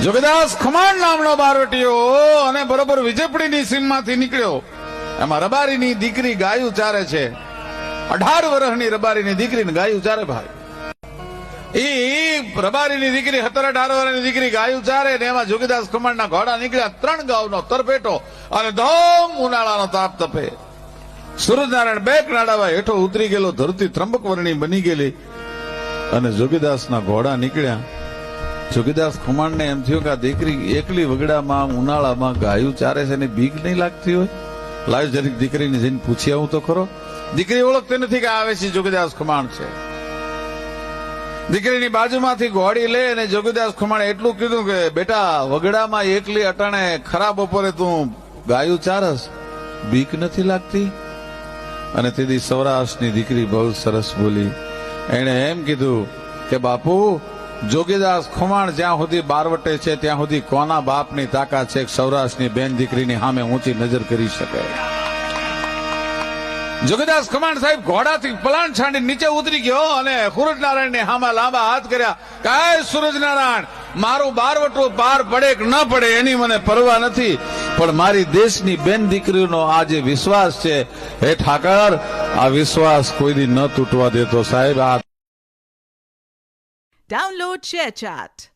જોગીદાસ ખમાણ નામનો બારવટીયો અને બરોબર વિજયપુરીની સીમમાંથી નીકળ્યો. એમાં રબારીની દીકરી ગાયું ચારે છે. 18 વર્ષની રબારીની દીકરીને ગાયું ચારે ભાઈ. એ રબારીની દીકરી 17-18 વર્ષની દીકરી ગાયું ચારે ને એમાં જોગીદાસ ખમાણના ઘોડા નીકળ્યા. 3 ગાઉનો તરપેટો અને ધોમ ઉનાળાનો તાપ તપે. સૂરજનારાયણ બે નાડાવા હેઠો ઉતરી ગયેલો, ધરતી ત્રંબક વર્ણી બની ગયેલી અને જોગીદાસના ઘોડા નીકળ્યા. જોગીદાસ ખમાણને એમ થયું કે આ દીકરી એકલી વગડામાં ઉનાળામાં ગાયું ચારે છે ને બીક નહીં લાગતી હોય. લાવ જરીક દીકરીને જઈને પૂછી આવું તો ખરો. દીકરી ઓળખતી નથી કે આવે છે જોગીદાસ ખમાણ છે. દીકરીની બાજુમાંથી ઘોડી લે અને જોગીદાસ ખમાણે એટલું કીધું કે બેટા વગડામાં એકલી અટાણે ખરાબ બપોરે તું ગાયું ચારસ, બીક નથી લાગતી? અને તેથી સૌરાષ્ટ્રની દીકરી બહુ સરસ બોલી. એણે એમ કીધું કે બાપુ જોગીદાસ ખમાણ જ્યાં સુધી બારવટે છે ત્યાં સુધી કોના બાપની તાકાત છે સૌરાષ્ટ્રની બેન દીકરીની સામે ઊંચી નજર કરી શકે. જોગીદાસ ખમાણ સાહેબ ઘોડાથી પલાણ છાંડી નીચે ઉતરી ગયો અને સૂરજનારાયણને હામાં લાંબા હાથ કર્યા. કાય સૂરજનારાયણ, મારું બારવટું પાર પડે કે ન પડે એની મને પરવા નથી, પણ મારી દેશની બેન દીકરીનો આ જે વિશ્વાસ છે હે ઠાકર, આ વિશ્વાસ કોઈ દી ન તૂટવા દેતો સાહેબ. આ Download ShareChat.